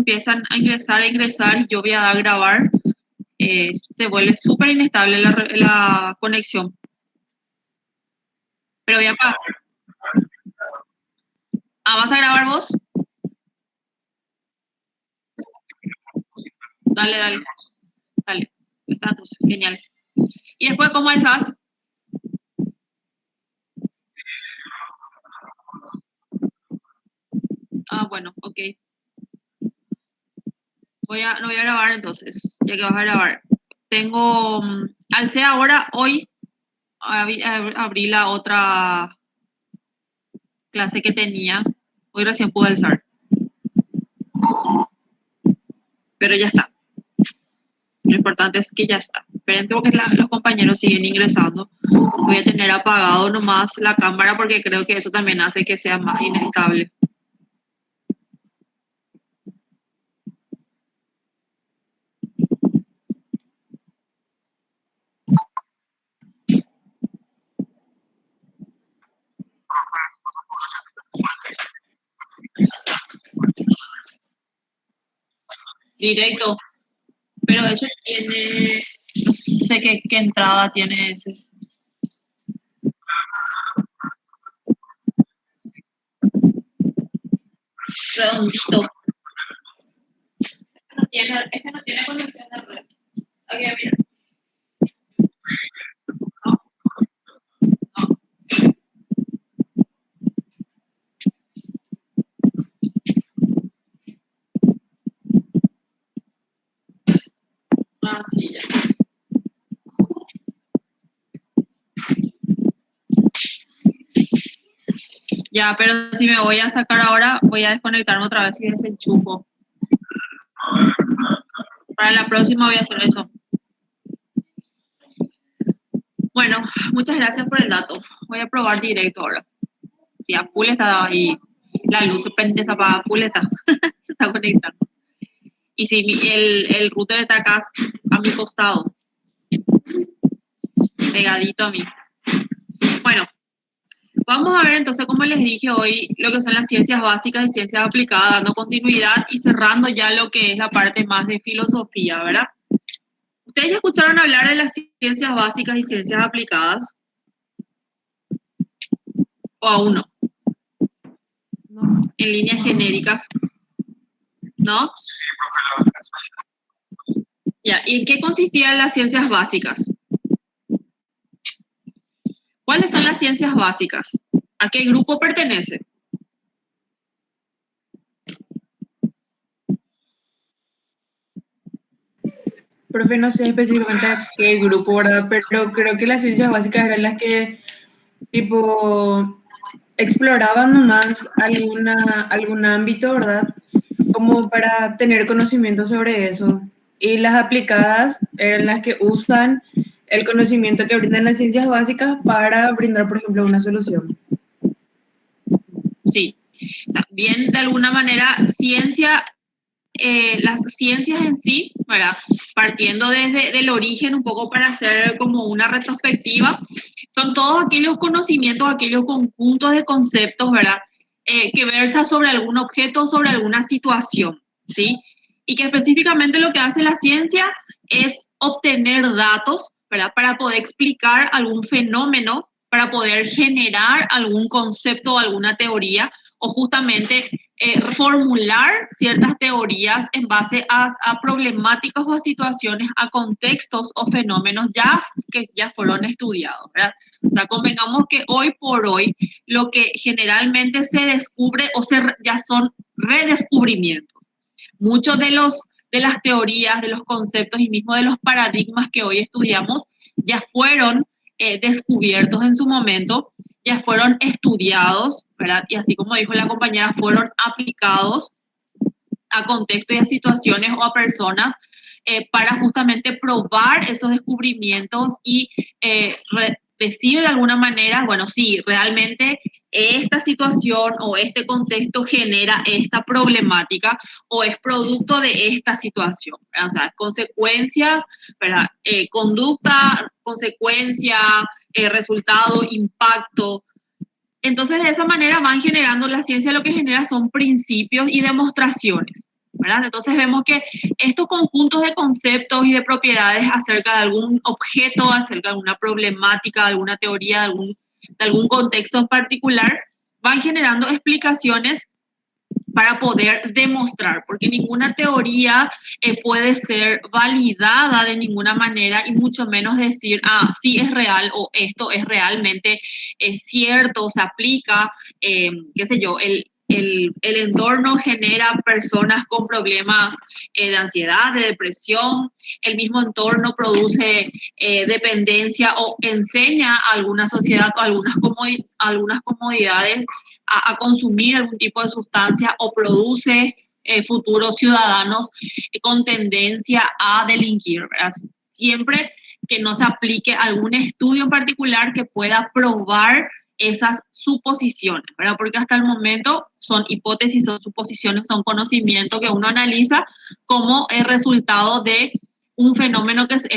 empiezan a ingresar, y yo voy a dar a grabar, se vuelve súper inestable la conexión. Pero voy a apagar. ¿Vas a grabar vos? Dale. Está entonces, genial. Y después, ¿cómo estás? Bueno, ok. No voy a grabar entonces, ya que vas a grabar. Alcé ahora, hoy, abrí la otra clase que tenía. Hoy recién pude alzar. Pero ya está. Lo importante es que ya está. Esperen porque los compañeros siguen ingresando. Voy a tener apagado nomás la cámara porque creo que eso también hace que sea más inestable. Directo. Pero ese tiene, no sé qué entrada tiene ese. Redondito. Este no tiene conexión de red. Aquí, mira. Sí, ya. Ya, pero si me voy a sacar ahora, voy a desconectarme otra vez y desenchufo. Para la próxima voy a hacer eso. Bueno, muchas gracias por el dato. Voy a probar directo ahora. Ya, full está ahí. La luz se prende, se apaga, full está conectando. Y si el router está acá a mi costado, pegadito a mí. Bueno, vamos a ver entonces, como les dije hoy, lo que son las ciencias básicas y ciencias aplicadas, dando continuidad y cerrando ya lo que es la parte más de filosofía, ¿verdad? ¿Ustedes ya escucharon hablar de las ciencias básicas y ciencias aplicadas? ¿O aún no? No. En líneas genéricas. ¿No? Ya, ¿y en qué consistían las ciencias básicas? ¿Cuáles son las ciencias básicas? ¿A qué grupo pertenece? Profe, no sé específicamente a qué grupo, ¿verdad? Pero creo que las ciencias básicas eran las que, tipo, exploraban nomás algún ámbito, ¿verdad? Como para tener conocimiento sobre eso. Y las aplicadas eran las que usan el conocimiento que brindan las ciencias básicas para brindar, por ejemplo, una solución. Sí. O sea, bien, de alguna manera, las ciencias en sí, ¿verdad? Partiendo desde el origen un poco para hacer como una retrospectiva, son todos aquellos conocimientos, aquellos conjuntos de conceptos, ¿verdad? Que versa sobre algún objeto, sobre alguna situación, ¿sí? Y que específicamente lo que hace la ciencia es obtener datos, ¿verdad? Para poder explicar algún fenómeno, para poder generar algún concepto o alguna teoría, o justamente formular ciertas teorías en base a problemáticas o a situaciones, a contextos o fenómenos que ya fueron estudiados, ¿verdad? O sea, convengamos que hoy por hoy lo que generalmente se descubre ya son redescubrimientos. Muchos de las teorías, de los conceptos y mismo de los paradigmas que hoy estudiamos ya fueron descubiertos en su momento, ya fueron estudiados, ¿verdad? Y así como dijo la compañera, fueron aplicados a contextos y a situaciones o a personas para justamente probar esos descubrimientos y decir de alguna manera, bueno, sí, realmente esta situación o este contexto genera esta problemática o es producto de esta situación, ¿verdad? O sea, consecuencias, ¿verdad? Conducta, consecuencia, resultado, impacto. Entonces, de esa manera van generando, la ciencia lo que genera son principios y demostraciones. ¿verdad? Entonces vemos que estos conjuntos de conceptos y de propiedades acerca de algún objeto, acerca de alguna problemática, de alguna teoría, de algún contexto en particular, van generando explicaciones para poder demostrar, porque ninguna teoría puede ser validada de ninguna manera y mucho menos decir, sí es real o esto es realmente cierto, se aplica, qué sé yo, el entorno genera personas con problemas de ansiedad, de depresión, el mismo entorno produce dependencia o enseña a alguna sociedad o algunas comodidades a consumir algún tipo de sustancia o produce futuros ciudadanos con tendencia a delinquir, ¿verdad? Siempre que no se aplique algún estudio en particular que pueda probar esas suposiciones, ¿verdad? Porque hasta el momento son hipótesis, son suposiciones, son conocimientos que uno analiza como el resultado de un fenómeno que es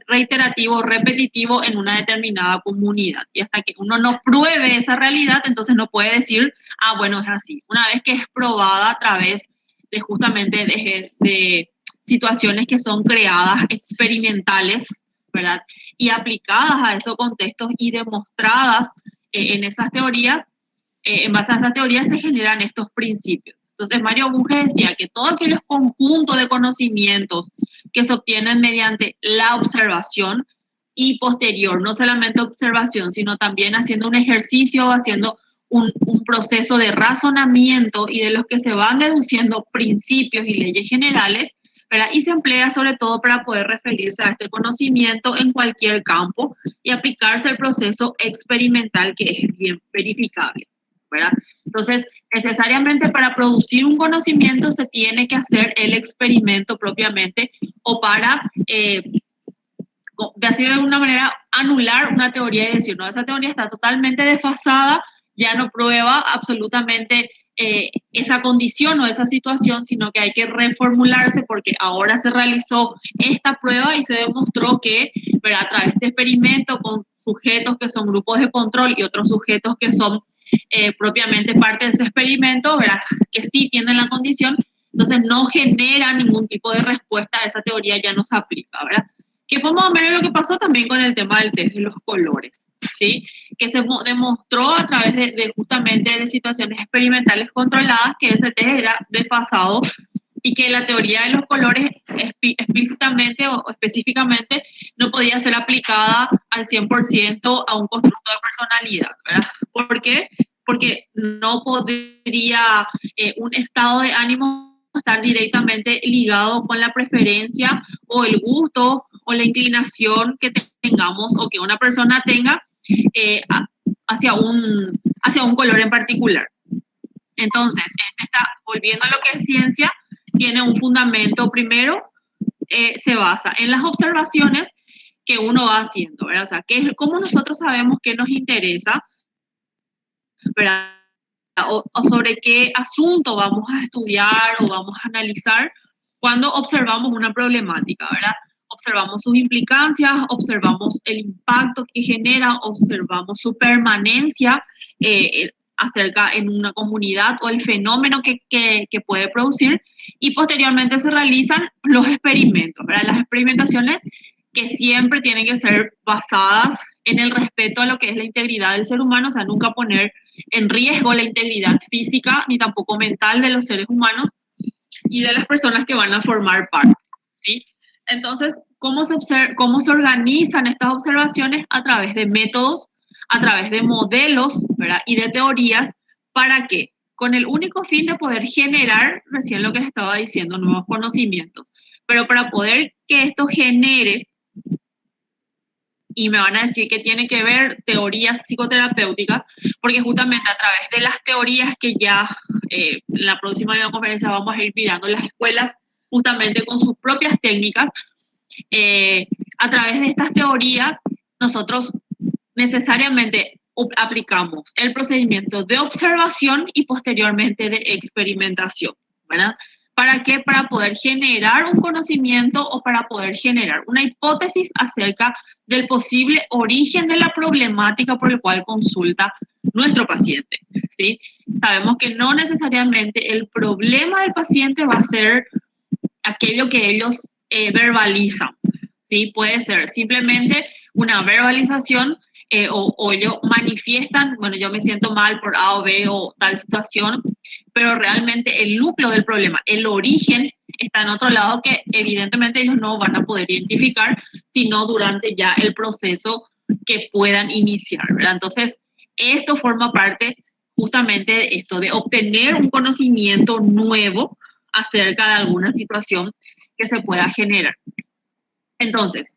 reiterativo, repetitivo en una determinada comunidad. Y hasta que uno no pruebe esa realidad, entonces no puede decir, bueno, es así. Una vez que es probada a través de justamente de situaciones que son creadas, experimentales, ¿verdad? Y aplicadas a esos contextos y demostradas en esas teorías, en base a esas teorías se generan estos principios. Entonces, Mario Bunge decía que todos aquellos conjuntos de conocimientos que se obtienen mediante la observación y posterior, no solamente observación, sino también haciendo un ejercicio, haciendo un proceso de razonamiento y de los que se van deduciendo principios y leyes generales, ¿verdad? Y se emplea sobre todo para poder referirse a este conocimiento en cualquier campo y aplicarse el proceso experimental que es bien verificable, ¿verdad? Entonces, necesariamente para producir un conocimiento se tiene que hacer el experimento propiamente o para, de así de alguna manera, anular una teoría y decir, no, esa teoría está totalmente desfasada, ya no prueba absolutamente esa condición o esa situación, sino que hay que reformularse porque ahora se realizó esta prueba y se demostró que, ¿verdad? A través de experimento con sujetos que son grupos de control y otros sujetos que son propiamente parte de ese experimento, ¿verdad? Que sí tienen la condición, entonces no genera ningún tipo de respuesta a esa teoría, ya no se aplica, ¿verdad? Que fue más o menos lo que pasó también con el tema del test de los colores, ¿sí? Que se demostró a través de justamente de situaciones experimentales controladas que ese test era desfasado y que la teoría de los colores explícitamente o específicamente no podía ser aplicada al 100% a un constructo de personalidad, ¿verdad? ¿Por qué? Porque no podría un estado de ánimo estar directamente ligado con la preferencia o el gusto o la inclinación que tengamos o que una persona tenga eh, hacia un color en particular. Entonces, volviendo a lo que es ciencia, tiene un fundamento. Primero, se basa en las observaciones que uno va haciendo, ¿verdad? O sea, ¿cómo nosotros sabemos qué nos interesa, ¿verdad? O sobre qué asunto vamos a estudiar o vamos a analizar cuando observamos una problemática, ¿verdad? Observamos sus implicancias, observamos el impacto que genera, observamos su permanencia acerca en una comunidad o el fenómeno que puede producir y posteriormente se realizan los experimentos, ¿verdad? Las experimentaciones que siempre tienen que ser basadas en el respeto a lo que es la integridad del ser humano, o sea, nunca poner en riesgo la integridad física ni tampoco mental de los seres humanos y de las personas que van a formar parte, ¿sí? Entonces, ¿cómo se organizan estas observaciones? A través de métodos, a través de modelos, ¿verdad? Y de teorías. ¿Para qué? Con el único fin de poder generar, recién lo que les estaba diciendo, nuevos conocimientos. Pero para poder que esto genere, y me van a decir que tiene que ver teorías psicoterapéuticas, porque justamente a través de las teorías que ya en la próxima conferencia vamos a ir mirando las escuelas justamente con sus propias técnicas, a través de estas teorías nosotros necesariamente aplicamos el procedimiento de observación y posteriormente de experimentación, ¿verdad? ¿Para qué? Para poder generar un conocimiento o para poder generar una hipótesis acerca del posible origen de la problemática por el cual consulta nuestro paciente, ¿sí? Sabemos que no necesariamente el problema del paciente va a ser aquello que ellos verbalizan, ¿sí? Puede ser simplemente una verbalización o ellos manifiestan, bueno, yo me siento mal por A o B o tal situación, pero realmente el núcleo del problema, el origen, está en otro lado que evidentemente ellos no van a poder identificar, sino durante ya el proceso que puedan iniciar, ¿verdad? Entonces, esto forma parte justamente de esto, de obtener un conocimiento nuevo acerca de alguna situación que se pueda generar. Entonces,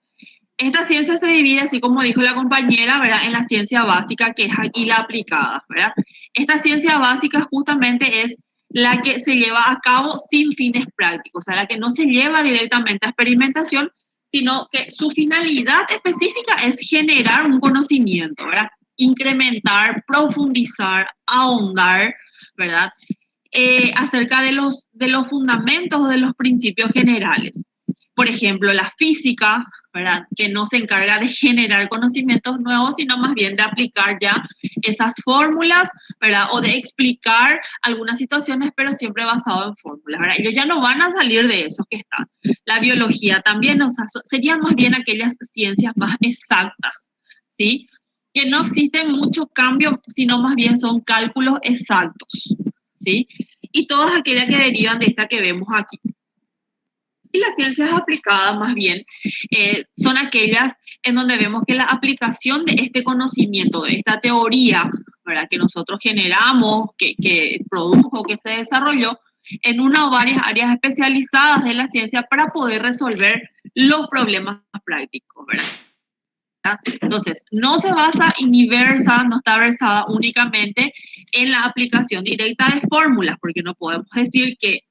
esta ciencia se divide, así como dijo la compañera, ¿verdad?, en la ciencia básica, que es y la aplicada, ¿verdad? Esta ciencia básica justamente es la que se lleva a cabo sin fines prácticos, o sea, la que no se lleva directamente a experimentación, sino que su finalidad específica es generar un conocimiento, ¿verdad? Incrementar, profundizar, ahondar, ¿verdad? Acerca de los fundamentos o de los principios generales. Por ejemplo, la física, ¿verdad?, que no se encarga de generar conocimientos nuevos, sino más bien de aplicar ya esas fórmulas, ¿verdad?, o de explicar algunas situaciones, pero siempre basado en fórmulas, ¿verdad? Ellos ya no van a salir de esos que están. La biología también, o sea, serían más bien aquellas ciencias más exactas, ¿sí?, que no existen muchos cambios, sino más bien son cálculos exactos, ¿sí? Y todas aquellas que derivan de esta que vemos aquí. Y las ciencias aplicadas, más bien, son aquellas en donde vemos que la aplicación de este conocimiento, de esta teoría, ¿verdad?, que nosotros generamos, que produjo, que se desarrolló, en una o varias áreas especializadas de la ciencia para poder resolver los problemas prácticos, ¿verdad? Entonces, no se basa ni versa, no está versada únicamente en la aplicación directa de fórmulas, porque no podemos decir que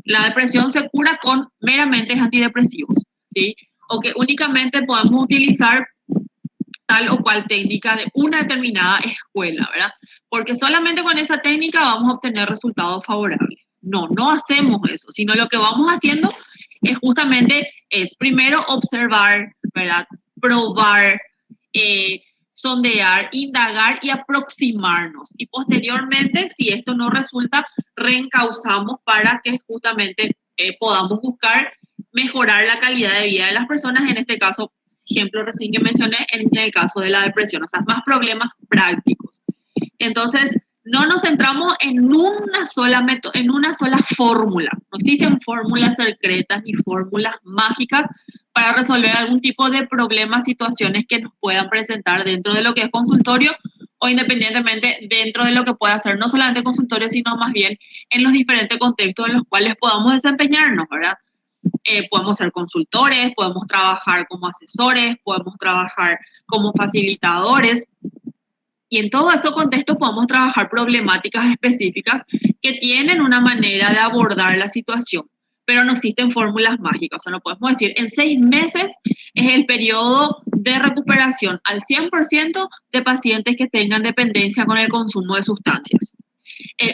la depresión se cura con meramente antidepresivos, ¿sí? O que únicamente podemos utilizar tal o cual técnica de una determinada escuela, ¿verdad? Porque solamente con esa técnica vamos a obtener resultados favorables. No, no hacemos eso, sino lo que vamos haciendo es justamente, es primero observar, ¿verdad? Probar, sondear, indagar y aproximarnos. Y posteriormente, si esto no resulta, reencauzamos para que justamente podamos buscar mejorar la calidad de vida de las personas, en este caso, ejemplo recién que mencioné, en el caso de la depresión, o sea, más problemas prácticos. Entonces, no nos centramos en una sola fórmula. No existen fórmulas secretas ni fórmulas mágicas para resolver algún tipo de problemas, situaciones que nos puedan presentar dentro de lo que es consultorio o independientemente dentro de lo que pueda ser no solamente consultorio, sino más bien en los diferentes contextos en los cuales podamos desempeñarnos, ¿verdad? Podemos ser consultores, podemos trabajar como asesores, podemos trabajar como facilitadores, y en todo ese contexto podemos trabajar problemáticas específicas que tienen una manera de abordar la situación, pero no existen fórmulas mágicas. O sea, no podemos decir, en 6 meses es el periodo de recuperación al 100% de pacientes que tengan dependencia con el consumo de sustancias.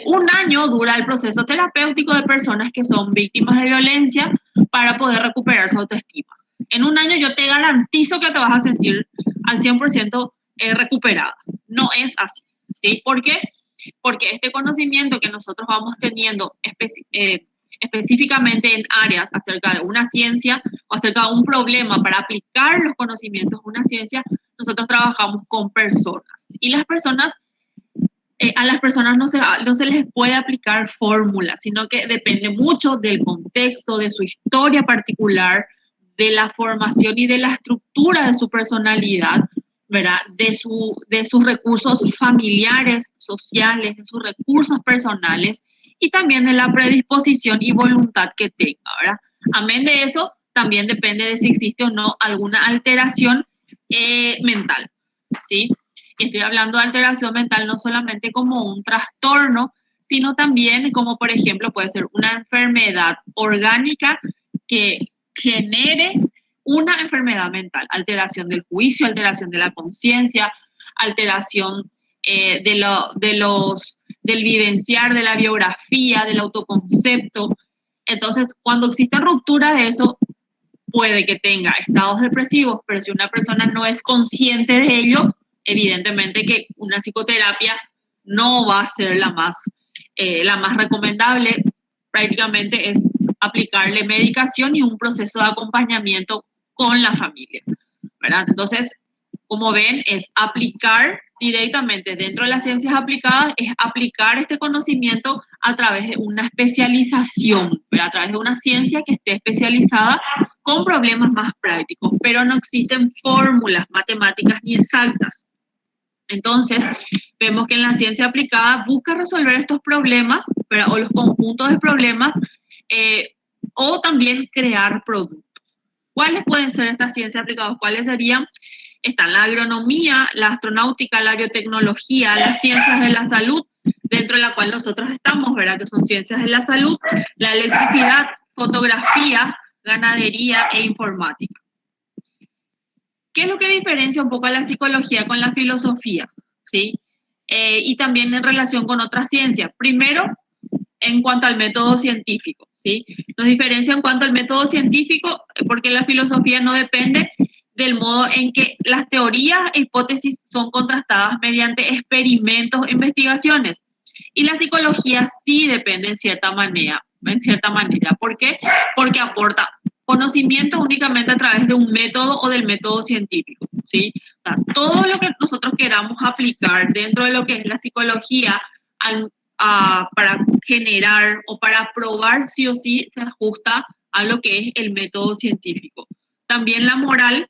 1 año dura el proceso terapéutico de personas que son víctimas de violencia para poder recuperar su autoestima. En 1 año yo te garantizo que te vas a sentir al 100% recuperada. No es así, ¿sí? ¿Por qué? Porque este conocimiento que nosotros vamos teniendo específicamente en áreas acerca de una ciencia o acerca de un problema para aplicar los conocimientos de una ciencia, nosotros trabajamos con personas. Y las personas, a las personas no se les puede aplicar fórmulas, sino que depende mucho del contexto, de su historia particular, de la formación y de la estructura de su personalidad, ¿verdad? De sus recursos familiares, sociales, de sus recursos personales y también de la predisposición y voluntad que tenga, ¿verdad? Amén de eso, también depende de si existe o no alguna alteración mental, ¿sí? Y estoy hablando de alteración mental no solamente como un trastorno, sino también como, por ejemplo, puede ser una enfermedad orgánica que genere una enfermedad mental, alteración del juicio, alteración de la conciencia, alteración del vivenciar, de la biografía, del autoconcepto, Entonces, cuando existen rupturas de eso, puede que tenga estados depresivos, pero si una persona no es consciente de ello, evidentemente que una psicoterapia no va a ser la más recomendable. Prácticamente es aplicarle medicación y un proceso de acompañamiento con la familia, ¿verdad? Entonces, como ven, es aplicar directamente dentro de las ciencias aplicadas, es aplicar este conocimiento a través de una especialización, ¿verdad? A través de una ciencia que esté especializada con problemas más prácticos, pero no existen fórmulas matemáticas ni exactas. Entonces, vemos que en la ciencia aplicada busca resolver estos problemas, ¿verdad? O los conjuntos de problemas, o también crear productos. ¿Cuáles pueden ser estas ciencias aplicadas? ¿Cuáles serían? Están la agronomía, la astronáutica, la biotecnología, las ciencias de la salud, dentro de la cual nosotros estamos, ¿verdad? Que son ciencias de la salud, la electricidad, fotografía, ganadería e informática. ¿Qué es lo que diferencia un poco a la psicología con la filosofía? ¿Sí? Y también en relación con otras ciencias. Primero, en cuanto al método científico, ¿sí? Nos diferencia en cuanto al método científico porque la filosofía no depende del modo en que las teorías e hipótesis son contrastadas mediante experimentos e investigaciones. Y la psicología sí depende en cierta manera. ¿Por qué? Porque aporta conocimiento únicamente a través de un método o del método científico, ¿sí? O sea, todo lo que nosotros queramos aplicar dentro de lo que es la psicología para generar o para probar sí o sí se ajusta a lo que es el método científico. También la moral,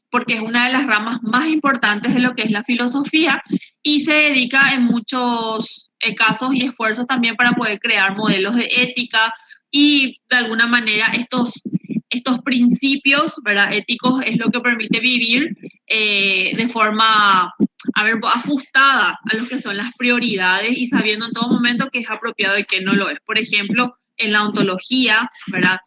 porque es una de las ramas más importantes de lo que es la filosofía y se dedica en muchos casos y esfuerzos también para poder crear modelos de ética y de alguna manera estos principios, ¿verdad? Éticos es lo que permite vivir de forma ajustada a lo que son las prioridades y sabiendo en todo momento qué es apropiado y qué no lo es. Por ejemplo, en la ontología, ¿verdad?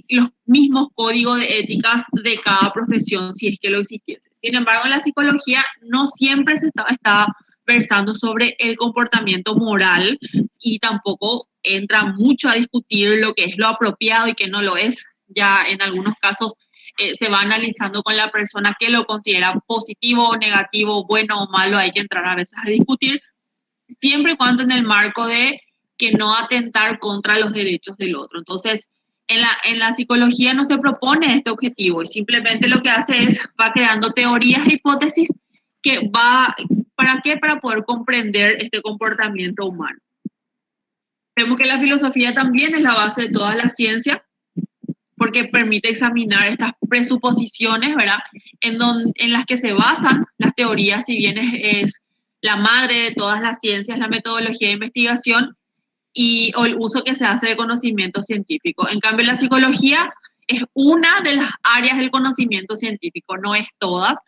Los mismos códigos de éticas de cada profesión, si es que lo existiese. Sin embargo, en la psicología no siempre se está versando sobre el comportamiento moral y tampoco entra mucho a discutir lo que es lo apropiado y qué no lo es. Ya en algunos casos se va analizando con la persona qué lo considera positivo o negativo, bueno o malo, hay que entrar a veces a discutir, siempre y cuando en el marco de que no atentar contra los derechos del otro. Entonces, en la psicología no se propone este objetivo y simplemente lo que hace es va creando teorías e hipótesis que ¿para qué? Para poder comprender este comportamiento humano. Vemos que la filosofía también es la base de toda la ciencia porque permite examinar estas presuposiciones, ¿verdad? En las que se basan las teorías, si bien es la madre de todas las ciencias, la metodología de investigación o el uso que se hace de conocimiento científico. En cambio, la psicología es una de las áreas del conocimiento científico, no es todas,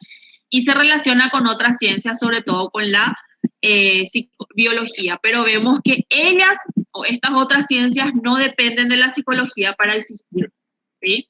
y se relaciona con otras ciencias, sobre todo con la biología, pero vemos que ellas o estas otras ciencias no dependen de la psicología para existir, ¿sí?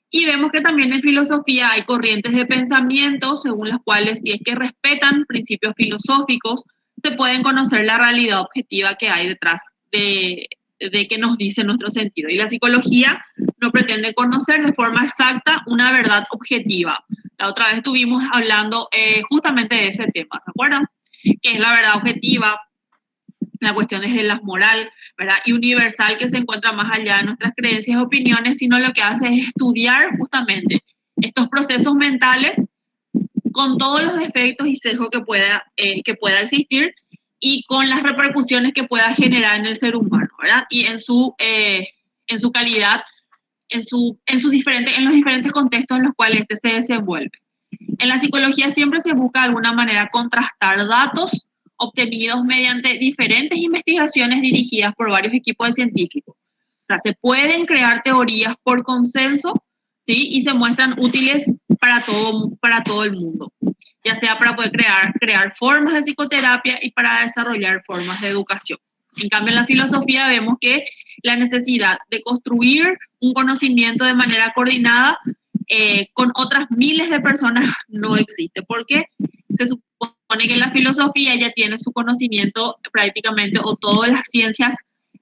Y vemos que también en filosofía hay corrientes de pensamiento según las cuales, si es que respetan principios filosóficos, se pueden conocer la realidad objetiva que hay detrás de que nos dice nuestro sentido. Y la psicología no pretende conocer de forma exacta una verdad objetiva. La otra vez estuvimos hablando justamente de ese tema, ¿se acuerdan? Que es la verdad objetiva, la cuestión es de la moral, ¿verdad? Y universal, que se encuentra más allá de nuestras creencias y opiniones, sino lo que hace es estudiar justamente estos procesos mentales con todos los defectos y sesgos que pueda existir y con las repercusiones que pueda generar en el ser humano, ¿verdad? Y en su calidad, en los diferentes contextos en los cuales este se desenvuelve. En la psicología siempre se busca de alguna manera contrastar datos obtenidos mediante diferentes investigaciones dirigidas por varios equipos de científicos. O sea, se pueden crear teorías por consenso, ¿sí? Y se muestran útiles para todo el mundo, ya sea para poder crear formas de psicoterapia y para desarrollar formas de educación. En cambio, en la filosofía vemos que la necesidad de construir un conocimiento de manera coordinada con otras miles de personas no existe, porque se supone que la filosofía ya tiene su conocimiento prácticamente, o todas las ciencias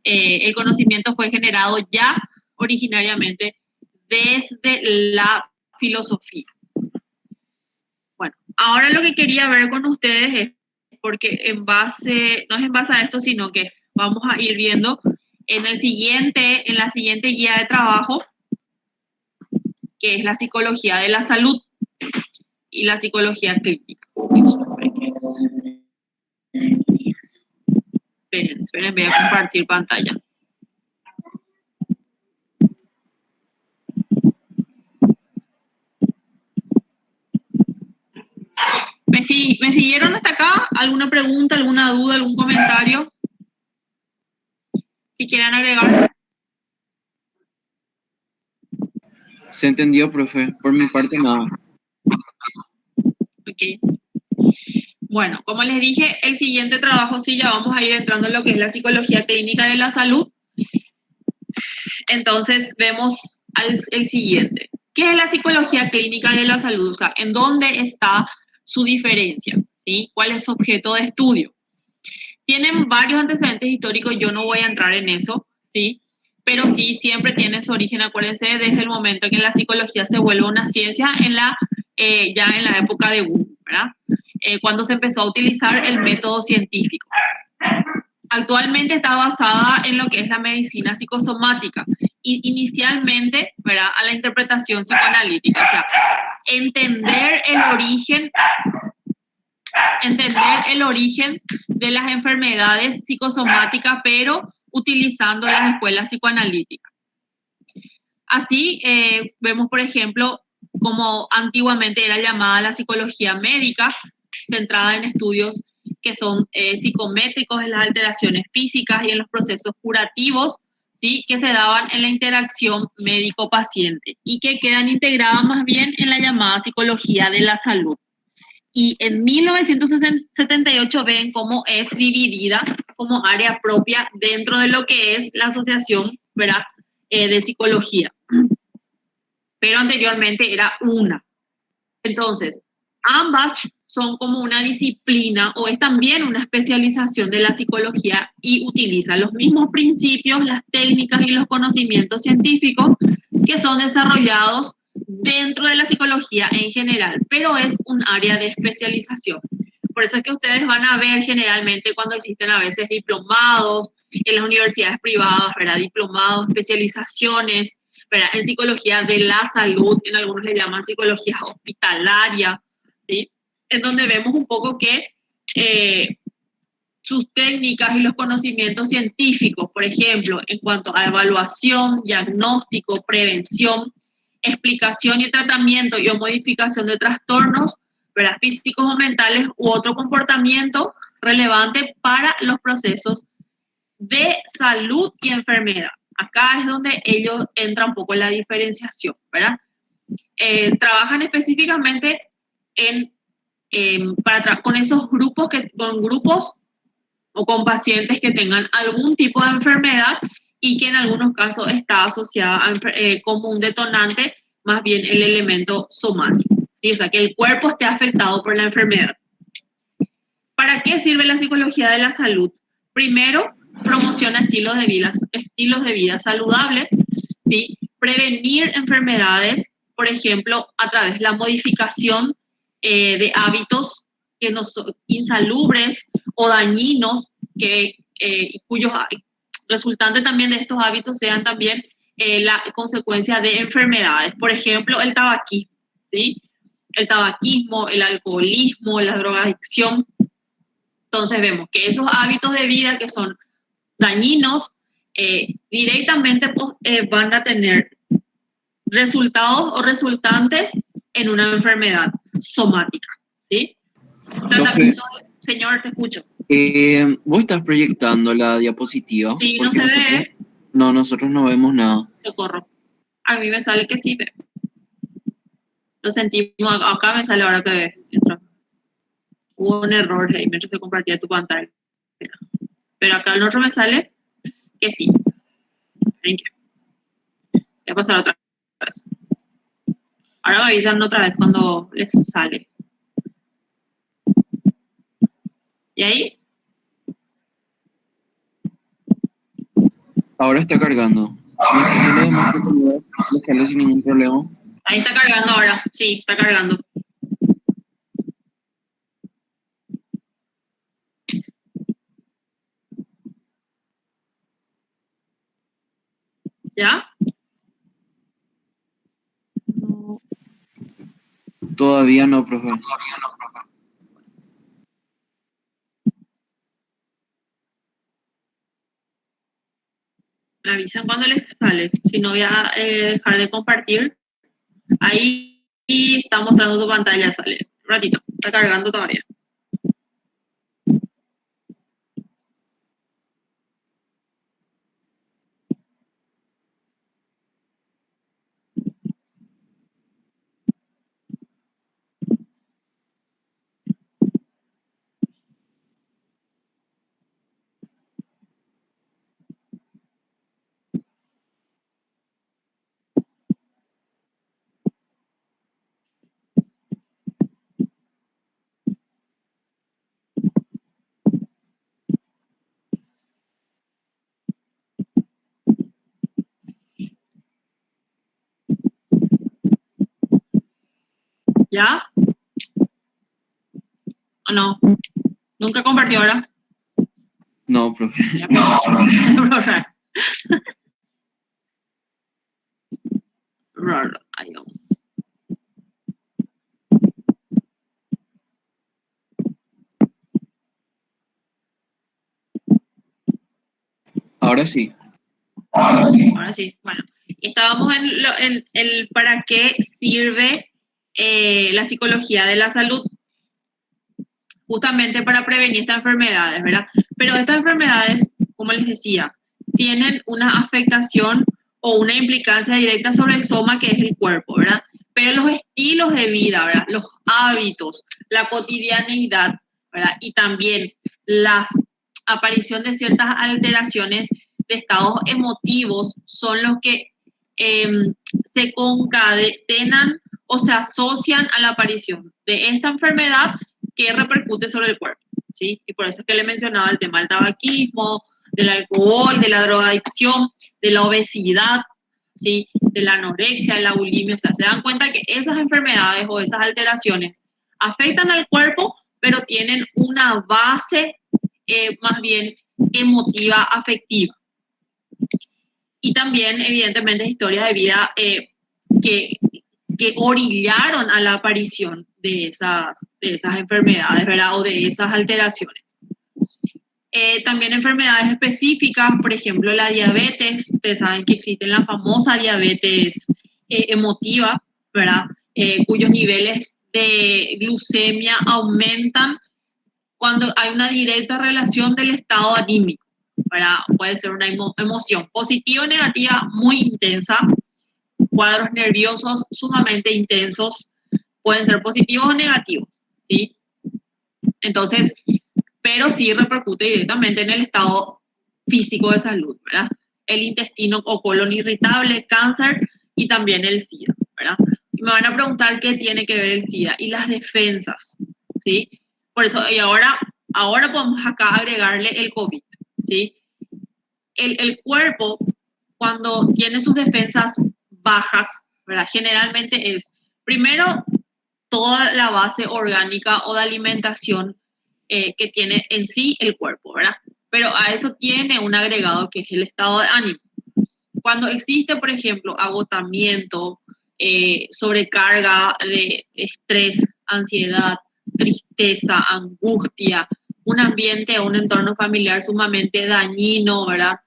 el conocimiento fue generado ya originariamente desde la filosofía. Bueno, ahora lo que quería ver con ustedes es, porque no es en base a esto, sino que vamos a ir viendo en la siguiente guía de trabajo, que es la psicología de la salud y la psicología clínica. Esperen, voy a compartir pantalla. ¿Me siguieron hasta acá? ¿Alguna pregunta, alguna duda, algún comentario que quieran agregar? Se entendió, profe. Por mi parte, nada. Ok. Bueno, como les dije, el siguiente trabajo sí ya vamos a ir entrando en lo que es la psicología clínica de la salud. Entonces vemos el siguiente. ¿Qué es la psicología clínica de la salud? O sea, ¿en dónde está su diferencia? ¿Sí? ¿Cuál es su objeto de estudio? Tienen varios antecedentes históricos, yo no voy a entrar en eso, ¿sí? Pero sí siempre tiene su origen, acuérdense, desde el momento en que la psicología se vuelve una ciencia ya en la época de Google, ¿verdad? Cuando se empezó a utilizar el método científico. Actualmente está basada en lo que es la medicina psicosomática y inicialmente, ¿verdad?, a la interpretación psicoanalítica, o sea, entender el origen de las enfermedades psicosomáticas, pero utilizando las escuelas psicoanalíticas. Así, vemos, por ejemplo, como antiguamente era llamada la psicología médica, centrada en estudios que son psicométricos en las alteraciones físicas y en los procesos curativos, ¿sí?, que se daban en la interacción médico-paciente y que quedan integradas más bien en la llamada psicología de la salud. Y en 1978 ven cómo es dividida como área propia dentro de lo que es la asociación, ¿verdad?, de psicología. Pero anteriormente era una. Entonces, ambas son como una disciplina o es también una especialización de la psicología y utiliza los mismos principios, las técnicas y los conocimientos científicos que son desarrollados dentro de la psicología en general, pero es un área de especialización. Por eso es que ustedes van a ver generalmente cuando existen a veces diplomados en las universidades privadas, ¿verdad?, diplomados, especializaciones, ¿verdad?, en psicología de la salud, en algunos le llaman psicología hospitalaria, ¿sí?, en donde vemos un poco que sus técnicas y los conocimientos científicos, por ejemplo, en cuanto a evaluación, diagnóstico, prevención, explicación y tratamiento y o modificación de trastornos, ¿verdad?, físicos o mentales u otro comportamiento relevante para los procesos de salud y enfermedad. Acá es donde ellos entran un poco en la diferenciación, ¿verdad? Trabajan específicamente con esos grupos, con grupos o con pacientes que tengan algún tipo de enfermedad y que en algunos casos está asociada como un detonante más bien el elemento somático, ¿sí? O sea, que el cuerpo esté afectado por la enfermedad. ¿Para qué sirve la psicología de la salud? Primero, promociona estilos de vida saludables, ¿sí? Prevenir enfermedades, por ejemplo, a través de la modificación de hábitos que no son insalubres o dañinos, cuyos resultantes también de estos hábitos sean también la consecuencia de enfermedades. Por ejemplo, el tabaquismo, ¿sí? El tabaquismo, el alcoholismo, la drogadicción. Entonces vemos que esos hábitos de vida que son dañinos directamente van a tener resultados o resultantes en una enfermedad somática, ¿sí? Profe, Señor, te escucho. ¿Vos estás proyectando la diapositiva? Sí, no se ve. No, nosotros no vemos nada. Socorro. A mí me sale que sí, pero lo sentimos. Acá me sale ahora que entró. Hubo un error ahí mientras se compartía tu pantalla. Pero acá el otro me sale que sí. Voy a pasar otra vez. Ahora me avisan otra vez cuando les sale. ¿Y ahí? Ahora está cargando. No sé si lo demás contenido le sale sin ningún problema. Ahí está cargando ahora. Sí, está cargando. ¿Ya? Todavía no, profe. Me avisan cuando les sale. Si no, voy a dejar de compartir. Ahí está mostrando tu pantalla, sale. Un ratito. Está cargando todavía. ¿Ya? ¿O no? ¿Nunca compartió ahora? No, profe. Ya, profe. Ahí vamos. Ahora sí. Ahora sí. Bueno, estábamos en el para qué sirve la psicología de la salud, justamente para prevenir estas enfermedades, ¿verdad? Pero estas enfermedades, como les decía, tienen una afectación o una implicancia directa sobre el soma, que es el cuerpo, ¿verdad? Pero los estilos de vida, ¿verdad? Los hábitos, la cotidianeidad, ¿verdad? Y también la aparición de ciertas alteraciones de estados emotivos son los que se concadenan o se asocian a la aparición de esta enfermedad que repercute sobre el cuerpo, ¿sí? Y por eso es que le mencionaba el tema del tabaquismo, del alcohol, de la drogadicción, de la obesidad, ¿sí? De la anorexia, de la bulimia. O sea, se dan cuenta que esas enfermedades o esas alteraciones afectan al cuerpo, pero tienen una base más bien emotiva, afectiva. Y también, evidentemente, historias de vida que orillaron a la aparición de esas enfermedades, ¿verdad? O de esas alteraciones. También enfermedades específicas, por ejemplo, la diabetes. Ustedes saben que existe la famosa diabetes emotiva, ¿verdad? Cuyos niveles de glucemia aumentan cuando hay una directa relación del estado anímico, ¿verdad? Puede ser una emoción positiva o negativa muy intensa, cuadros nerviosos sumamente intensos, pueden ser positivos o negativos, ¿sí? Entonces, pero sí repercute directamente en el estado físico de salud, ¿verdad? El intestino o colon irritable, cáncer y también el SIDA, ¿verdad? Y me van a preguntar qué tiene que ver el SIDA y las defensas, ¿sí? Por eso, y ahora podemos acá agregarle el COVID, ¿sí? El cuerpo, cuando tiene sus defensas bajas, ¿verdad? Generalmente es, primero, toda la base orgánica o de alimentación que tiene en sí el cuerpo, ¿verdad? Pero a eso tiene un agregado que es el estado de ánimo. Cuando existe, por ejemplo, agotamiento, sobrecarga de estrés, ansiedad, tristeza, angustia, un ambiente o un entorno familiar sumamente dañino, ¿verdad?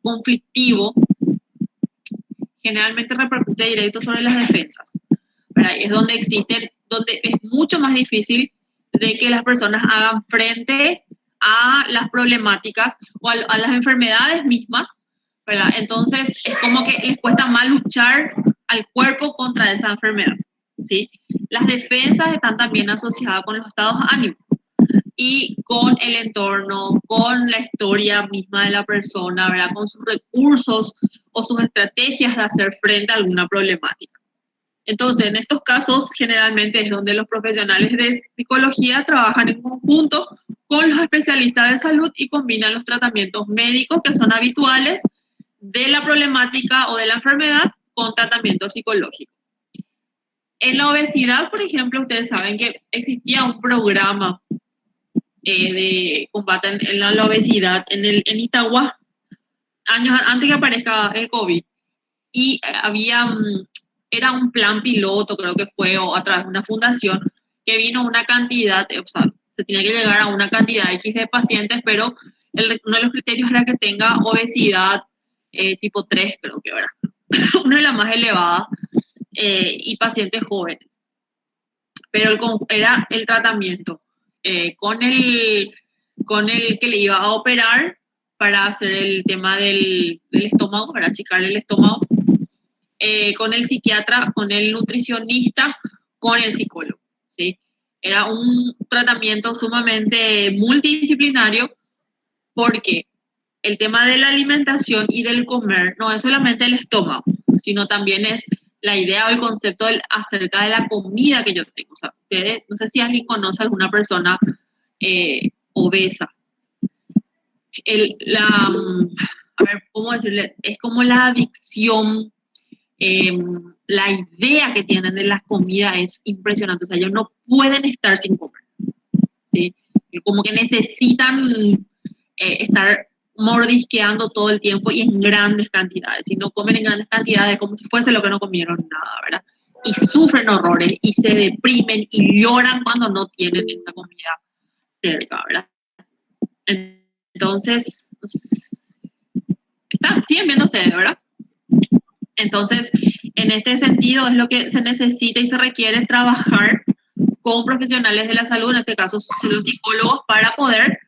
Conflictivo, generalmente repercute directo sobre las defensas, ¿verdad? Y es donde es mucho más difícil de que las personas hagan frente a las problemáticas o a las enfermedades mismas, ¿verdad? Entonces es como que les cuesta más luchar al cuerpo contra esa enfermedad, ¿sí? Las defensas están también asociadas con los estados anímicos y con el entorno, con la historia misma de la persona, ¿verdad? Con sus recursos o sus estrategias de hacer frente a alguna problemática. Entonces, en estos casos, generalmente es donde los profesionales de psicología trabajan en conjunto con los especialistas de salud y combinan los tratamientos médicos que son habituales de la problemática o de la enfermedad con tratamiento psicológico. En la obesidad, por ejemplo, ustedes saben que existía un programa de combate en la obesidad en Itagua, años antes que aparezca el COVID, y era un plan piloto, creo que fue, o a través de una fundación, que vino una cantidad, o sea, se tenía que llegar a una cantidad X de pacientes, pero uno de los criterios era que tenga obesidad tipo 3, creo que era, una de las más elevadas, y pacientes jóvenes. Pero era el tratamiento con el que le iba a operar para hacer el tema del estómago, para achicar el estómago, con el psiquiatra, con el nutricionista, con el psicólogo, ¿sí? Era un tratamiento sumamente multidisciplinario porque el tema de la alimentación y del comer no es solamente el estómago, sino también es la idea o el concepto acerca de la comida que yo tengo. O sea, ustedes, no sé si alguien conoce a alguna persona obesa. A ver, ¿cómo decirle? Es como la adicción, la idea que tienen de la comida es impresionante. O sea, ellos no pueden estar sin comer, ¿sí? Como que necesitan estar mordisqueando todo el tiempo y en grandes cantidades. Si no comen en grandes cantidades, como si fuese lo que no comieron nada, ¿verdad? Y sufren horrores y se deprimen y lloran cuando no tienen esa comida cerca, ¿verdad? Entonces, siguen viendo ustedes, ¿verdad? Entonces, en este sentido es lo que se necesita y se requiere trabajar con profesionales de la salud, en este caso los psicólogos, para poder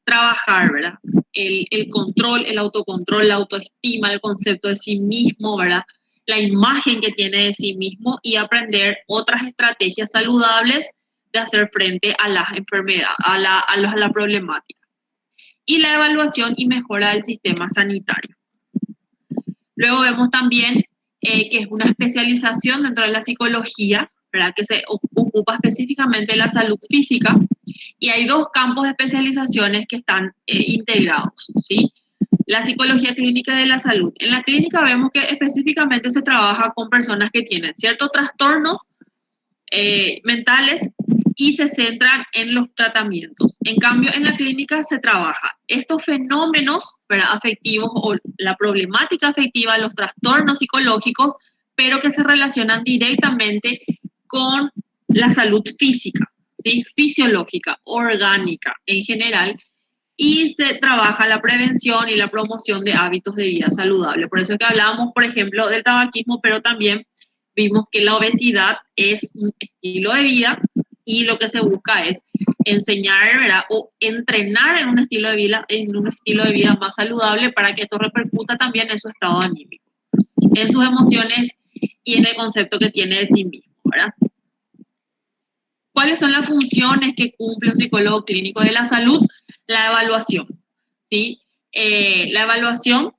trabajar, ¿verdad? El control, el autocontrol, la autoestima, el concepto de sí mismo, ¿verdad? La imagen que tiene de sí mismo y aprender otras estrategias saludables de hacer frente a las enfermedades, a la problemática. Y la evaluación y mejora del sistema sanitario. Luego vemos también que es una especialización dentro de la psicología, ¿verdad? Que se ocupa específicamente de la salud física, y hay dos campos de especializaciones que están integrados, ¿sí? La psicología clínica de la salud. En la clínica vemos que específicamente se trabaja con personas que tienen ciertos trastornos mentales y se centran en los tratamientos. En cambio, en la clínica se trabaja estos fenómenos, ¿verdad?, afectivos o la problemática afectiva, los trastornos psicológicos, pero que se relacionan directamente con la salud física, ¿sí? Fisiológica, orgánica en general, y se trabaja la prevención y la promoción de hábitos de vida saludable. Por eso es que hablábamos, por ejemplo, del tabaquismo, pero también vimos que la obesidad es un estilo de vida y lo que se busca es enseñar, ¿verdad?, o entrenar en un estilo de vida más saludable para que esto repercuta también en su estado anímico, en sus emociones y en el concepto que tiene de sí mismo, ¿verdad? ¿Cuáles son las funciones que cumple un psicólogo clínico de la salud? La evaluación, ¿sí? La evaluación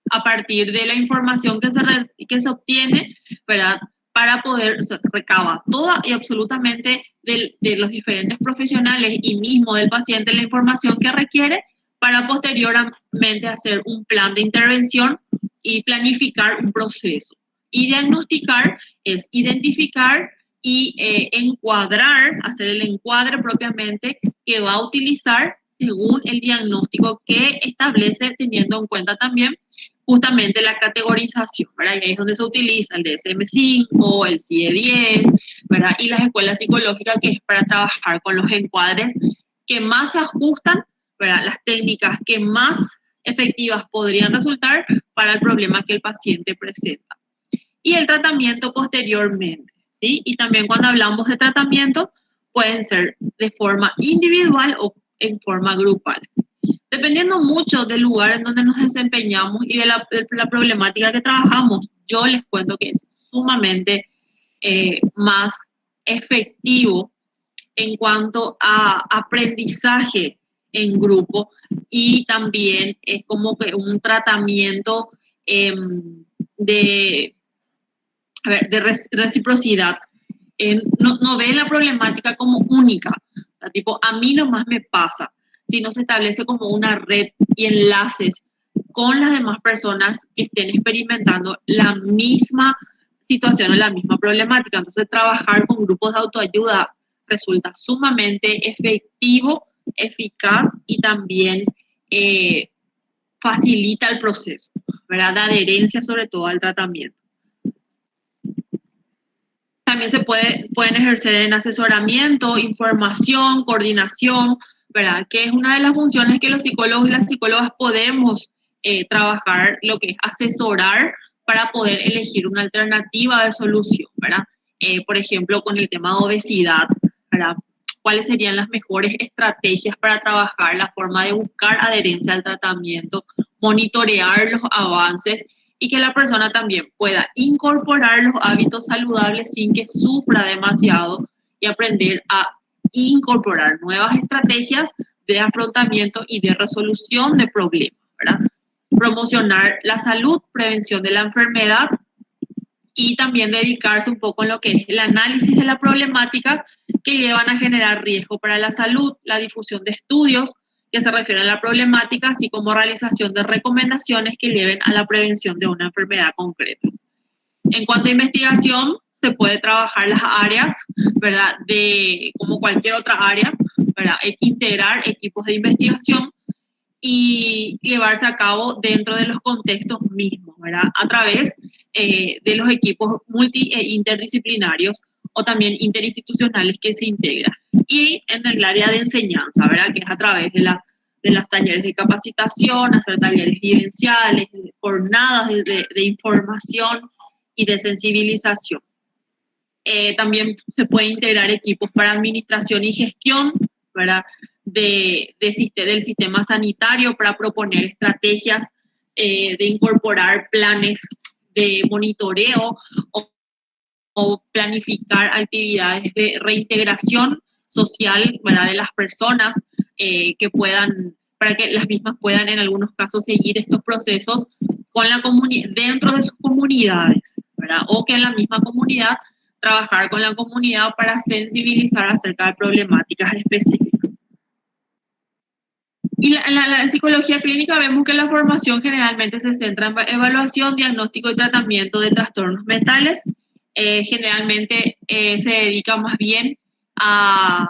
a partir de la información que se obtiene, ¿verdad?, para poder recabar toda y absolutamente de los diferentes profesionales y mismo del paciente la información que requiere para posteriormente hacer un plan de intervención y planificar un proceso. Y diagnosticar es identificar y encuadrar, hacer el encuadre propiamente que va a utilizar según el diagnóstico que establece, teniendo en cuenta también justamente la categorización, ¿verdad? Y ahí es donde se utiliza el DSM-5, el CIE-10, ¿verdad? Y las escuelas psicológicas, que es para trabajar con los encuadres que más se ajustan, ¿verdad?, las técnicas que más efectivas podrían resultar para el problema que el paciente presenta. Y el tratamiento posteriormente, ¿sí? Y también cuando hablamos de tratamiento, pueden ser de forma individual o en forma grupal. Dependiendo mucho del lugar en donde nos desempeñamos y de la problemática que trabajamos, yo les cuento que es sumamente más efectivo en cuanto a aprendizaje en grupo, y también es como que un tratamiento de reciprocidad. No ve la problemática como única, O sea, tipo, a mí nomás me pasa, si no se establece como una red y enlaces con las demás personas que estén experimentando la misma situación o la misma problemática. Entonces, trabajar con grupos de autoayuda resulta sumamente efectivo, eficaz y también facilita el proceso, ¿verdad? De adherencia sobre todo al tratamiento. También pueden ejercer en asesoramiento, información, coordinación, ¿verdad? Que es una de las funciones que los psicólogos y las psicólogas podemos trabajar, lo que es asesorar para poder elegir una alternativa de solución, ¿verdad? Por ejemplo, con el tema de obesidad, ¿verdad? ¿Cuáles serían las mejores estrategias para trabajar la forma de buscar adherencia al tratamiento, monitorear los avances y que la persona también pueda incorporar los hábitos saludables sin que sufra demasiado y aprender a incorporar nuevas estrategias de afrontamiento y de resolución de problemas, ¿verdad? Promocionar la salud, prevención de la enfermedad y también dedicarse un poco en lo que es el análisis de las problemáticas que llevan a generar riesgo para la salud, la difusión de estudios que se refieren a la problemática, así como realización de recomendaciones que lleven a la prevención de una enfermedad concreta. En cuanto a investigación, se puede trabajar las áreas, ¿verdad? Como cualquier otra área, ¿verdad? Integrar equipos de investigación y llevarse a cabo dentro de los contextos mismos, ¿verdad? A través de los equipos multi e interdisciplinarios o también interinstitucionales que se integran. Y en el área de enseñanza, ¿verdad? Que es a través de los talleres de capacitación, hacer talleres vivenciales, jornadas de información y de sensibilización. También se puede integrar equipos para administración y gestión, ¿verdad? Del sistema sanitario para proponer estrategias de incorporar planes de monitoreo o planificar actividades de reintegración social, ¿verdad? De las personas para que las mismas puedan en algunos casos seguir estos procesos con dentro de sus comunidades, ¿verdad? O que en la misma comunidad trabajar con la comunidad para sensibilizar acerca de problemáticas específicas. Y en la psicología clínica vemos que la formación generalmente se centra en evaluación, diagnóstico y tratamiento de trastornos mentales. Generalmente se dedica más bien a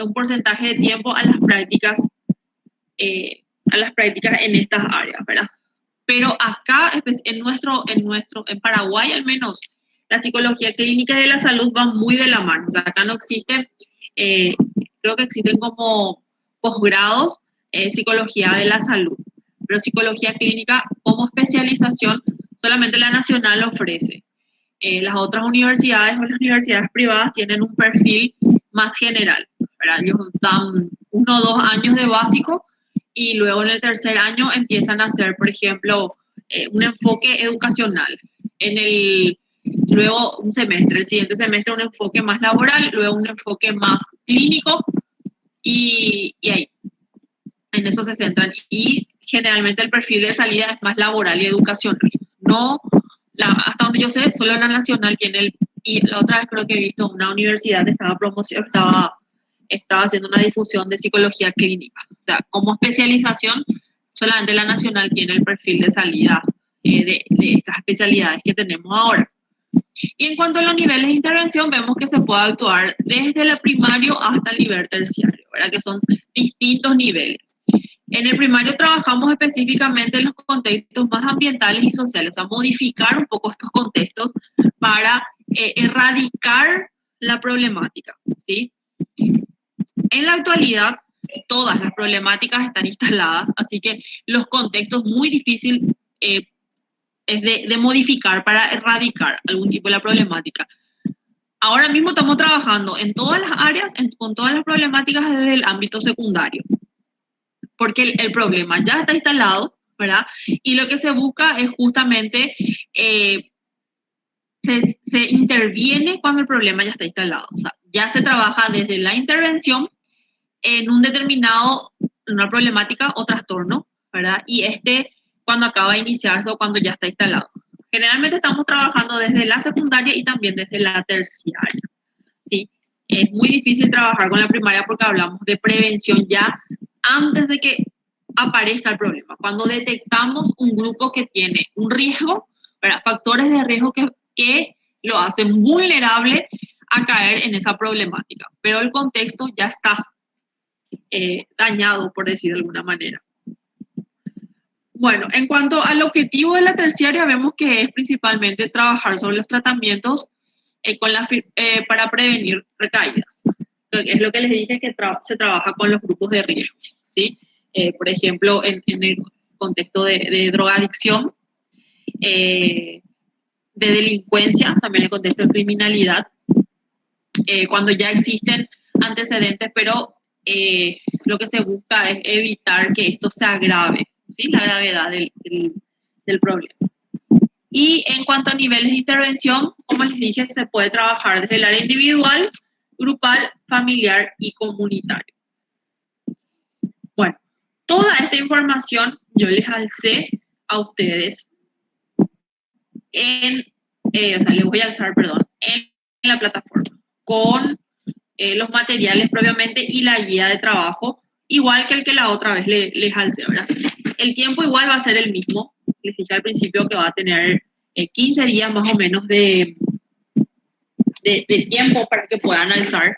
un porcentaje de tiempo a las prácticas en estas áreas, ¿verdad? Pero acá, en Paraguay al menos, la psicología clínica y de la salud van muy de la mano. O sea, acá no existe, creo que existen como posgrados psicología de la salud, pero psicología clínica como especialización solamente la nacional ofrece. Las otras universidades o las universidades privadas tienen un perfil más general, ¿verdad? Ellos dan 1 o 2 años de básico y luego en el tercer año empiezan a hacer, por ejemplo, un enfoque educacional. Luego un semestre, el siguiente semestre un enfoque más laboral, luego un enfoque más clínico y ahí, en eso se centran. Y generalmente el perfil de salida es más laboral y educacional. No, hasta donde yo sé, solo la nacional tiene y la otra vez creo que he visto una universidad que estaba haciendo una difusión de psicología clínica. O sea, como especialización, solamente la nacional tiene el perfil de salida de estas especialidades que tenemos ahora. Y en cuanto a los niveles de intervención, vemos que se puede actuar desde el primario hasta el nivel terciario, ¿verdad? Que son distintos niveles. En el primario trabajamos específicamente en los contextos más ambientales y sociales, o sea, modificar un poco estos contextos para erradicar la problemática, ¿sí? En la actualidad, todas las problemáticas están instaladas, así que los contextos muy difíciles es de modificar para erradicar algún tipo de la problemática. Ahora mismo estamos trabajando en todas las áreas, con todas las problemáticas desde el ámbito secundario, porque el problema ya está instalado, ¿verdad? Y lo que se busca es justamente, se interviene cuando el problema ya está instalado. O sea, ya se trabaja desde la intervención en una problemática o trastorno, ¿verdad? Y cuando acaba de iniciarse o cuando ya está instalado. Generalmente estamos trabajando desde la secundaria y también desde la terciaria, ¿sí? es muy difícil trabajar con la primaria porque hablamos de prevención ya antes de que aparezca el problema. Cuando detectamos un grupo que tiene un riesgo, ¿verdad? Factores de riesgo que lo hacen vulnerable a caer en esa problemática, pero el contexto ya está dañado, por decir de alguna manera. Bueno, en cuanto al objetivo de la terciaria, vemos que es principalmente trabajar sobre los tratamientos para prevenir recaídas. Es lo que les dije que se trabaja con los grupos de riesgo, ¿sí? Por ejemplo, en el contexto de drogadicción, de delincuencia, también en el contexto de criminalidad, cuando ya existen antecedentes, pero lo que se busca es evitar que esto se agrave, ¿sí? La gravedad del problema. Y en cuanto a niveles de intervención, como les dije, se puede trabajar desde el área individual, grupal, familiar y comunitario. Bueno, toda esta información yo les alcé a ustedes les voy a alzar, perdón, en la plataforma con los materiales propiamente y la guía de trabajo, igual que el que la otra vez les alcé, ¿verdad? El tiempo igual va a ser el mismo. Les dije al principio que va a tener 15 días más o menos de tiempo para que puedan alzar.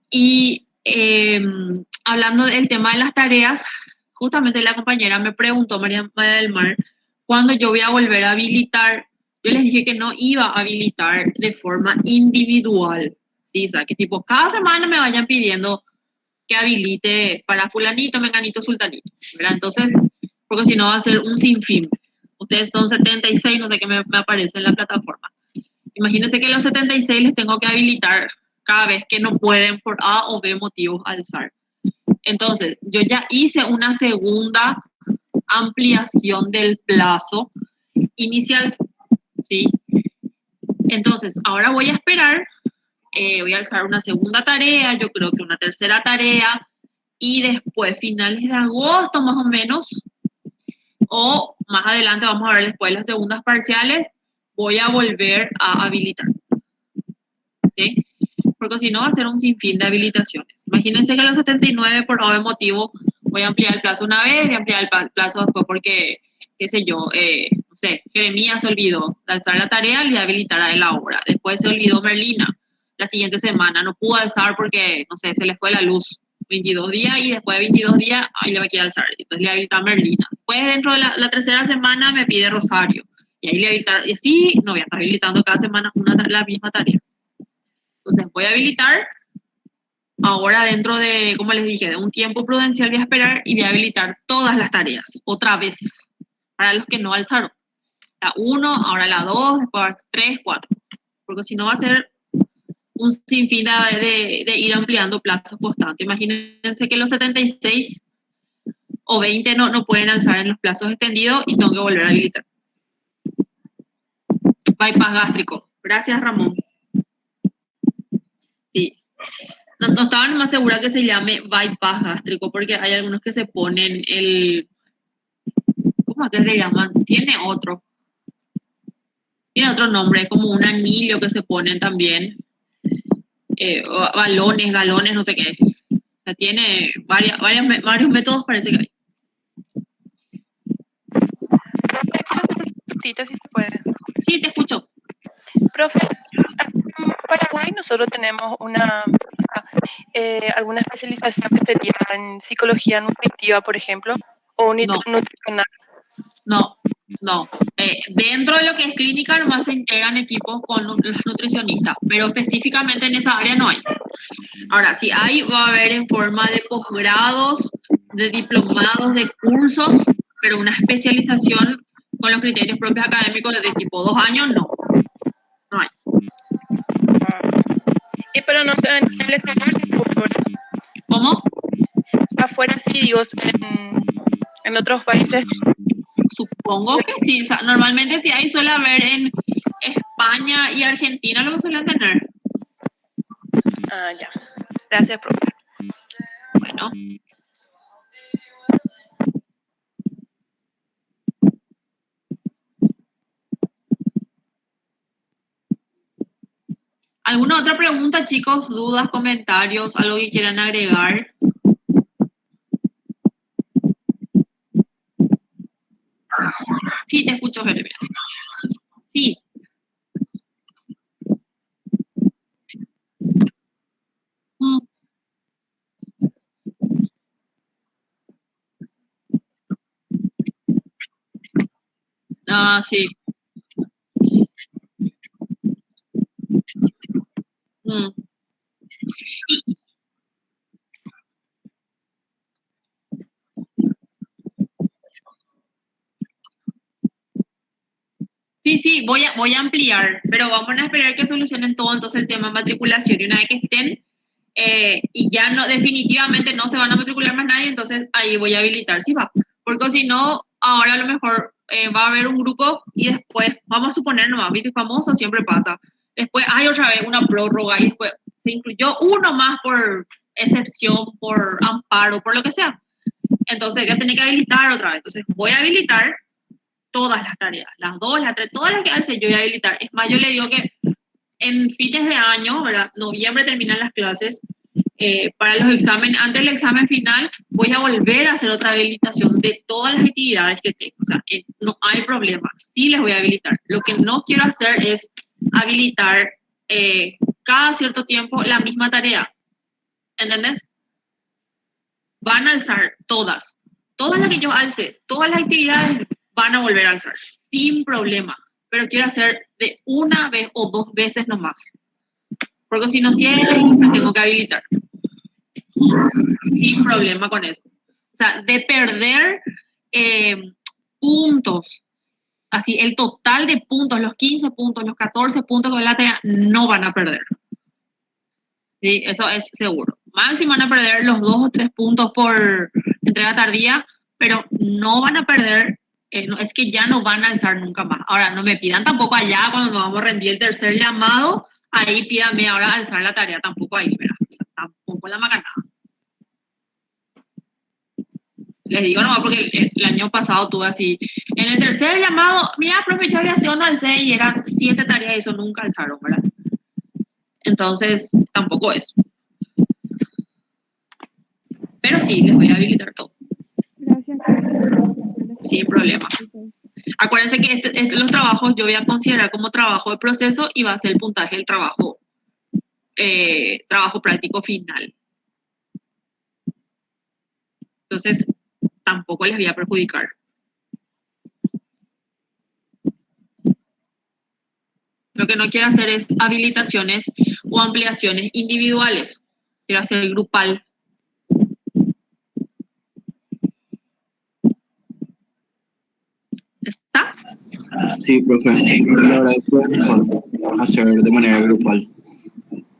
Y hablando del tema de las tareas, justamente la compañera me preguntó, María del Mar, cuándo yo voy a volver a habilitar. Yo les dije que no iba a habilitar de forma individual, ¿sí? O sea, que tipo, cada semana me vayan pidiendo que habilite para fulanito, menganito, sultanito, ¿verdad? Entonces, porque si no va a ser un sinfín. Ustedes son 76, no sé qué me aparece en la plataforma. Imagínense que los 76 les tengo que habilitar cada vez que no pueden por A o B motivos alzar. Entonces, yo ya hice una segunda ampliación del plazo inicial, ¿sí? Entonces, ahora voy a esperar, voy a alzar una segunda tarea, yo creo que una tercera tarea, y después, finales de agosto más o menos, o más adelante, vamos a ver después las segundas parciales, voy a volver a habilitar. ¿Sí? Porque si no va a ser un sinfín de habilitaciones. Imagínense que a los 79 por algún motivo voy a ampliar el plazo una vez, voy a ampliar el plazo después porque, qué sé yo, no sé, Jeremías se olvidó de alzar la tarea, le voy a habilitar a él ahora. Después se olvidó Merlina la siguiente semana, no pudo alzar porque, no sé, se le fue la luz 22 días y después de 22 días, ahí le va a quedar alzar. Entonces le habilita a Merlina. Después dentro de la tercera semana me pide Rosario. Y ahí le habilitar, y así no voy a estar habilitando cada semana la misma tarea. Entonces voy a habilitar, ahora dentro de, como les dije, de un tiempo prudencial voy a esperar y voy a habilitar todas las tareas, otra vez, para los que no alzaron. La 1, ahora la 2, después 3, 4, porque si no va a ser un sinfín de ir ampliando plazos constantes. Imagínense que los 76 o 20 no pueden alzar en los plazos extendidos y tengo que volver a habilitar. Bypass gástrico. Gracias, Ramón. Sí. No estaba más segura que se llame bypass gástrico, porque hay algunos que se ponen ¿cómo es que se llaman? Tiene otro nombre, como un anillo que se ponen también, balones, galones, no sé qué. O sea, tiene varios métodos, parece que hay. Sí, si se puede. Sí, te escucho. Profe, en Paraguay nosotros tenemos alguna especialización que sería en psicología nutritiva, por ejemplo, o nutricional. No. Dentro de lo que es clínica nomás se integran equipos con los nutricionistas, pero específicamente en esa área no hay. Ahora, si hay, va a haber en forma de posgrados, de diplomados, de cursos, pero una especialización con los criterios propios académicos de tipo 2 años, no hay. Y pero no en el exterior, ¿Cómo? Afuera sí, digo, en otros países. Supongo que sí. O sea, normalmente sí hay, suele haber en España y Argentina lo que suelen tener. Ah, ya. Gracias, profe. Bueno. ¿Alguna otra pregunta, chicos? ¿Dudas, comentarios, algo que quieran agregar? Sí, te escucho, Jeremia. Sí. Mm. Ah, sí. Mm. Sí, sí, voy a ampliar, pero vamos a esperar que solucionen todo entonces el tema de matriculación. Y una vez que estén, y ya no, definitivamente no se van a matricular más nadie, entonces ahí voy a habilitar, sí va. Porque si no, ahora a lo mejor va a haber un grupo y después, vamos a suponer nomás, ¿viste? Famoso siempre pasa. Después hay otra vez una prórroga y después se incluyó uno más por excepción, por amparo, por lo que sea. Entonces voy a tener que habilitar otra vez. Entonces voy a habilitar todas las tareas, las dos, las tres, todas las que hace yo voy a habilitar. Es más, yo le digo que en fines de año, ¿verdad? Noviembre terminan las clases. Para los exámenes, antes del examen final, voy a volver a hacer otra habilitación de todas las actividades que tengo. O sea, no hay problema, sí les voy a habilitar. Lo que no quiero hacer es habilitar cada cierto tiempo la misma tarea. ¿Entendés? Van a alzar todas. Todas las que yo alce, todas las actividades van a volver a alzar, sin problema. Pero quiero hacer de una vez o dos veces nomás. Porque si no, siempre me tengo que habilitar. Sin problema con eso. O sea, de perder puntos, así, el total de puntos, los 15 puntos, los 14 puntos que la tarea, no van a perder. Sí, eso es seguro. Máximo van a perder los 2 o 3 puntos por entrega tardía, pero no van a perder, no, es que ya no van a alzar nunca más. Ahora, no me pidan tampoco allá cuando nos vamos a rendir el tercer llamado, ahí pídanme ahora alzar la tarea, tampoco ahí, ¿verdad? O sea, tampoco la macanada. Les digo nomás porque el año pasado tuve así, en el tercer llamado, mira, profe, yo había sido no alcé y eran 7 tareas y eso nunca alzaron, ¿verdad? Entonces, tampoco eso. Pero sí, les voy a habilitar todo. Gracias. Sin problema. Acuérdense que los trabajos yo voy a considerar como trabajo de proceso y va a ser el puntaje del trabajo, trabajo práctico final. Entonces, tampoco les voy a perjudicar. Lo que no quiero hacer es habilitaciones o ampliaciones individuales. Quiero hacer grupal. ¿Está? Sí, profe. La verdad es mejor hacer de manera grupal.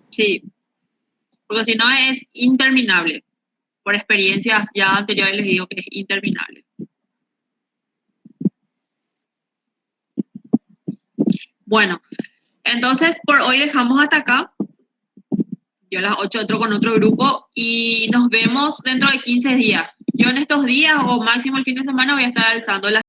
Sí. Porque si no es interminable. Por experiencias ya anteriores les digo que es interminable. Bueno, entonces por hoy dejamos hasta acá. Yo a las 8 entro con otro grupo y nos vemos dentro de 15 días. Yo en estos días o máximo el fin de semana voy a estar alzando las